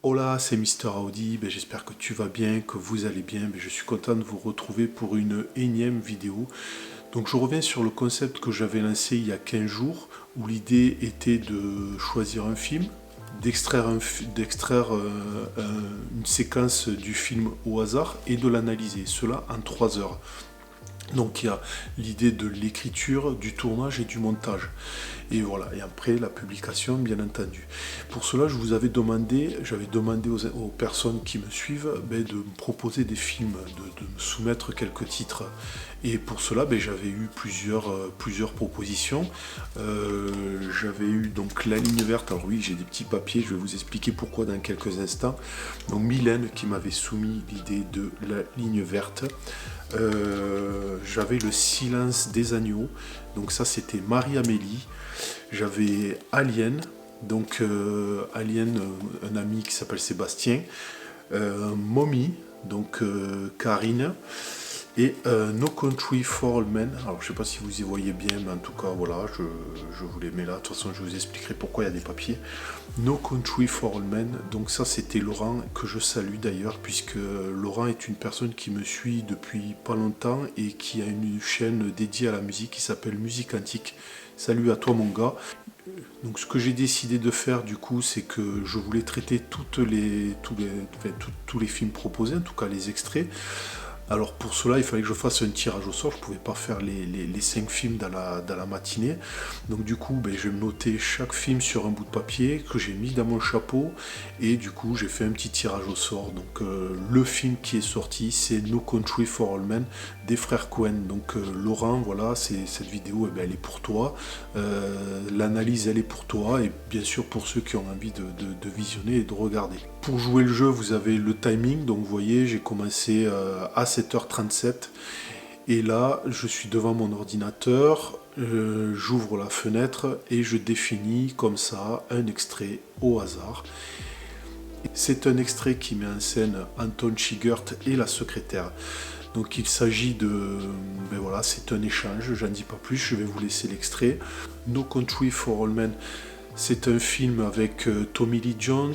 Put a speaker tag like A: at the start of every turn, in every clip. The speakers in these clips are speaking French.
A: Hola, c'est Mister Audi, j'espère que tu vas bien, que vous allez bien. Je suis content de vous retrouver pour une énième vidéo. Donc je reviens sur le concept que j'avais lancé il y a 15 jours, où l'idée était de choisir un film, d'extraire une séquence du film au hasard et de l'analyser, cela en 3 heures. Donc il y a l'idée de l'écriture, du tournage et du montage. Et voilà, et après la publication bien entendu. Pour cela, j'avais demandé aux personnes qui me suivent de me proposer des films, de me soumettre quelques titres. Et pour cela, j'avais eu plusieurs propositions. J'avais eu donc La Ligne Verte. Alors oui, j'ai des petits papiers, je vais vous expliquer pourquoi dans quelques instants. Donc Mylène qui m'avait soumis l'idée de La Ligne Verte. J'avais Le Silence des agneaux, donc ça c'était Marie-Amélie. J'avais Alien, donc Alien, un ami qui s'appelle Sébastien. Mommy, donc Karine. Et No Country for All Men. Alors je sais pas si vous y voyez bien, mais en tout cas voilà, je vous les mets là. De toute façon je vous expliquerai pourquoi il y a des papiers. No Country for All Men. Donc ça c'était Laurent, que je salue d'ailleurs, puisque Laurent est une personne qui me suit depuis pas longtemps et qui a une chaîne dédiée à la musique qui s'appelle Musique Antique. Salut à toi mon gars. Donc ce que j'ai décidé de faire du coup, c'est que je voulais traiter tous les films proposés, en tout cas les extraits. Alors pour cela, il fallait que je fasse un tirage au sort. Je ne pouvais pas faire les 5 films dans la matinée. Donc du coup, je vais noter chaque film sur un bout de papier que j'ai mis dans mon chapeau. Et du coup, j'ai fait un petit tirage au sort. Donc le film qui est sorti, c'est No Country for All Men des frères Coen. Donc Laurent, voilà, cette vidéo, elle est pour toi. L'analyse, elle est pour toi. Et bien sûr pour ceux qui ont envie de visionner et de regarder. Pour jouer le jeu, vous avez le timing. Donc vous voyez, j'ai commencé à 7h37 et là je suis devant mon ordinateur, j'ouvre la fenêtre et je définis comme ça un extrait au hasard. C'est un extrait qui met en scène Anton Chigurh et la secrétaire. Donc il s'agit de... voilà, c'est un échange, j'en dis pas plus, je vais vous laisser l'extrait. No Country for All Men. C'est un film avec Tommy Lee Jones,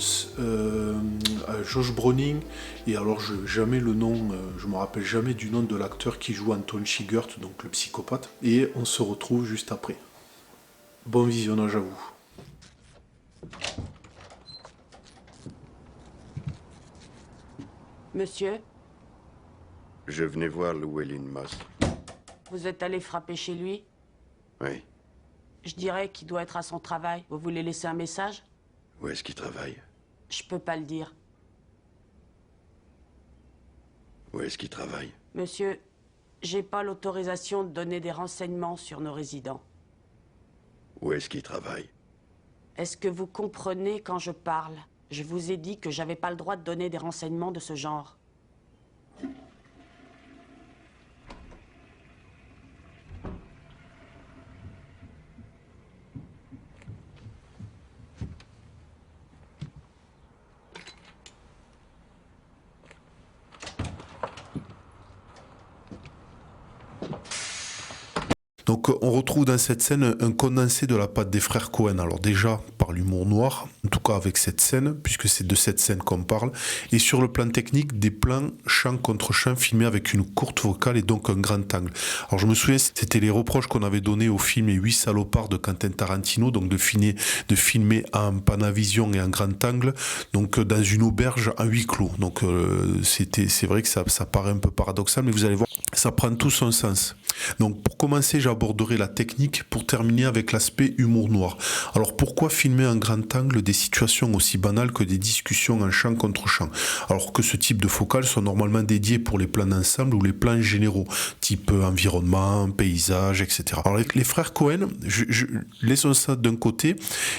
A: Josh Brolin, et alors je me rappelle jamais du nom de l'acteur qui joue Anton Chigurh, donc le psychopathe, et on se retrouve juste après. Bon visionnage à vous.
B: Monsieur,
C: Je venais voir Llewellyn Moss.
B: vous êtes allé frapper chez lui?
C: Oui.
B: Je dirais qu'il doit être à son travail. Vous voulez laisser un message?
C: Où est-ce qu'il travaille?
B: Je peux pas le dire.
C: Où est-ce qu'il travaille?
B: Monsieur, j'ai pas l'autorisation de donner des renseignements sur nos résidents.
C: Où est-ce qu'il travaille?
B: Est-ce que vous comprenez quand je parle? Je vous ai dit que j'avais pas le droit de donner des renseignements de ce genre.
A: Donc on retrouve dans cette scène un condensé de la patte des frères Coen. Alors déjà par l'humour noir, en tout cas avec cette scène, puisque c'est de cette scène qu'on parle, et sur le plan technique, des plans champ contre champ filmés avec une courte vocale et donc un grand angle. Alors je me souviens, c'était les reproches qu'on avait donnés au film Les 8 salopards de Quentin Tarantino, donc de filmer en Panavision et en grand angle, donc dans une auberge à huis clos. Donc c'est vrai que ça paraît un peu paradoxal, mais vous allez voir, ça prend tout son sens. Donc pour commencer, j'aborderai la technique pour terminer avec l'aspect humour noir. Alors pourquoi filmer en grand angle des situations aussi banales que des discussions en champ contre champ, alors que ce type de focales sont normalement dédiées pour les plans d'ensemble ou les plans généraux, type environnement, paysage, etc. Alors les frères Coen, laissons ça d'un côté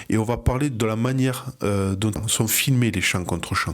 A: et on va parler de la manière dont sont filmés les champs contre champ.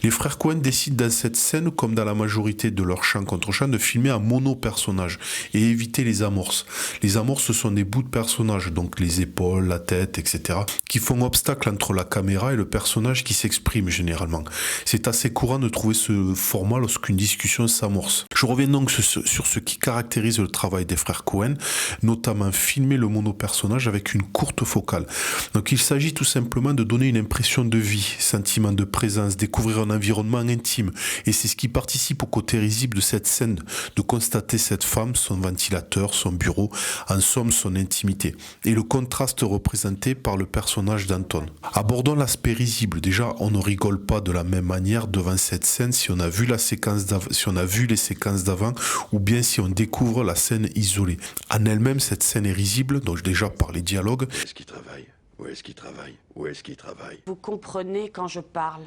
A: Les frères Coen décident dans cette scène, comme dans la majorité de leurs champs contre champ, de filmer en mono-personnage et éviter les amorces. Les amorces, ce sont des bouts de personnage, donc les épaules, la tête, etc., qui font obstacle entre la caméra et le personnage qui s'exprime généralement. C'est assez courant de trouver ce format lorsqu'une discussion s'amorce. Je reviens donc sur ce qui caractérise le travail des frères Coen, notamment filmer le mono-personnage avec une courte focale. Donc il s'agit tout simplement de donner une impression de vie, sentiment de présence, découvrir un environnement intime. Et c'est ce qui participe au côté risible de cette scène, de constater cette femme, son ventilateur, son bureau, en somme son intimité. Et le contraste représenté par le personnage d'Anton. Abordons l'aspect risible. Déjà, on ne rigole pas de la même manière devant cette scène si on a vu les séquences d'avant ou bien si on découvre la scène isolée. En elle-même, cette scène est risible, donc déjà par les dialogues.
C: Où est-ce qu'il travaille? Où est-ce qu'il travaille? Où est-ce qu'il travaille?
B: Vous comprenez quand je parle.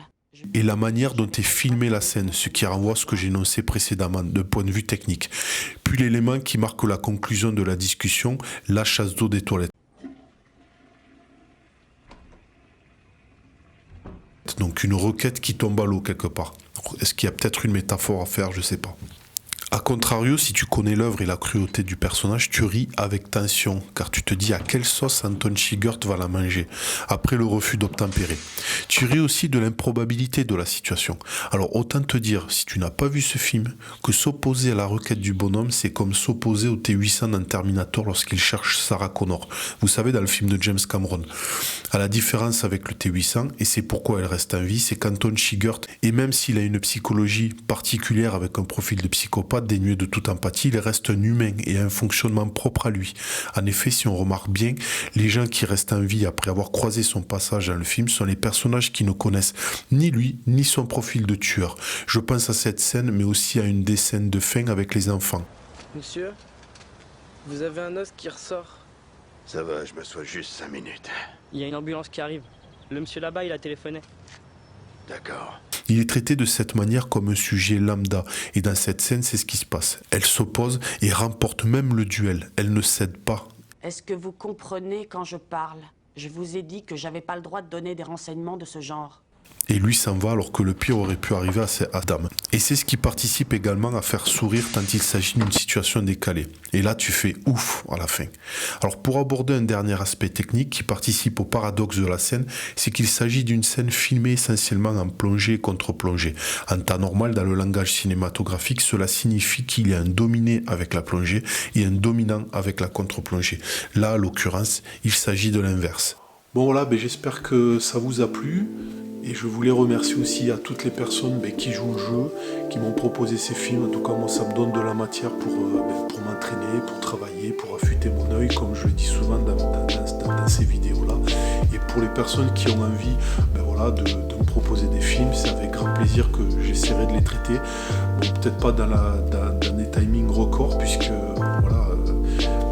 A: Et la manière dont est filmée la scène, ce qui renvoie à ce que j'ai énoncé précédemment, de point de vue technique. Puis l'élément qui marque la conclusion de la discussion, la chasse d'eau des toilettes. Donc une requête qui tombe à l'eau quelque part. Est-ce qu'il y a peut-être une métaphore à faire? Je sais pas. A contrario, si tu connais l'œuvre et la cruauté du personnage, tu ris avec tension, car tu te dis à quelle sauce Anton Chigurh va la manger, après le refus d'obtempérer. Tu ris aussi de l'improbabilité de la situation. Alors autant te dire, si tu n'as pas vu ce film, que s'opposer à la requête du bonhomme, c'est comme s'opposer au T-800 dans Terminator lorsqu'il cherche Sarah Connor. Vous savez, dans le film de James Cameron. À la différence avec le T-800, et c'est pourquoi elle reste en vie, c'est qu'Anton Chigurh, et même s'il a une psychologie particulière avec un profil de psychopathe, dénué de toute empathie, il reste un humain et a un fonctionnement propre à lui. En effet, si on remarque bien, les gens qui restent en vie après avoir croisé son passage dans le film sont les personnages qui ne connaissent ni lui, ni son profil de tueur. Je pense à cette scène, mais aussi à une des scènes de fin avec les enfants.
D: Monsieur, vous avez un os qui ressort.
C: Ça va, je m'assois juste 5 minutes.
D: Il y a une ambulance qui arrive. Le monsieur là-bas, il a téléphoné.
C: D'accord.
A: Il est traité de cette manière comme un sujet lambda. Et dans cette scène, c'est ce qui se passe. Elle s'oppose et remporte même le duel. Elle ne cède pas.
B: Est-ce que vous comprenez quand je parle? Je vous ai dit que j'avais pas le droit de donner des renseignements de ce genre.
A: Et lui s'en va alors que le pire aurait pu arriver à Dame. Et c'est ce qui participe également à faire sourire tant il s'agit d'une situation décalée. Et là, tu fais ouf à la fin. Alors pour aborder un dernier aspect technique qui participe au paradoxe de la scène, c'est qu'il s'agit d'une scène filmée essentiellement en plongée et contre-plongée. En temps normal, dans le langage cinématographique, cela signifie qu'il y a un dominé avec la plongée et un dominant avec la contre-plongée. Là, à l'occurrence, il s'agit de l'inverse. Bon voilà, j'espère que ça vous a plu. Et je voulais remercier aussi à toutes les personnes qui jouent le jeu, qui m'ont proposé ces films. En tout cas, moi, ça me donne de la matière pour m'entraîner, pour travailler, pour affûter mon œil, comme je le dis souvent dans ces vidéos-là. Et pour les personnes qui ont envie de me proposer des films, c'est avec grand plaisir que j'essaierai de les traiter. Bon, peut-être pas dans des timings records, puisque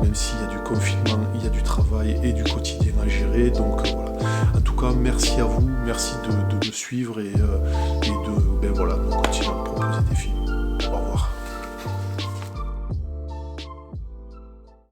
A: même s'il y a du confinement, il y a du travail et du quotidien à gérer. Donc voilà. En tout cas, merci à vous, merci de me suivre et de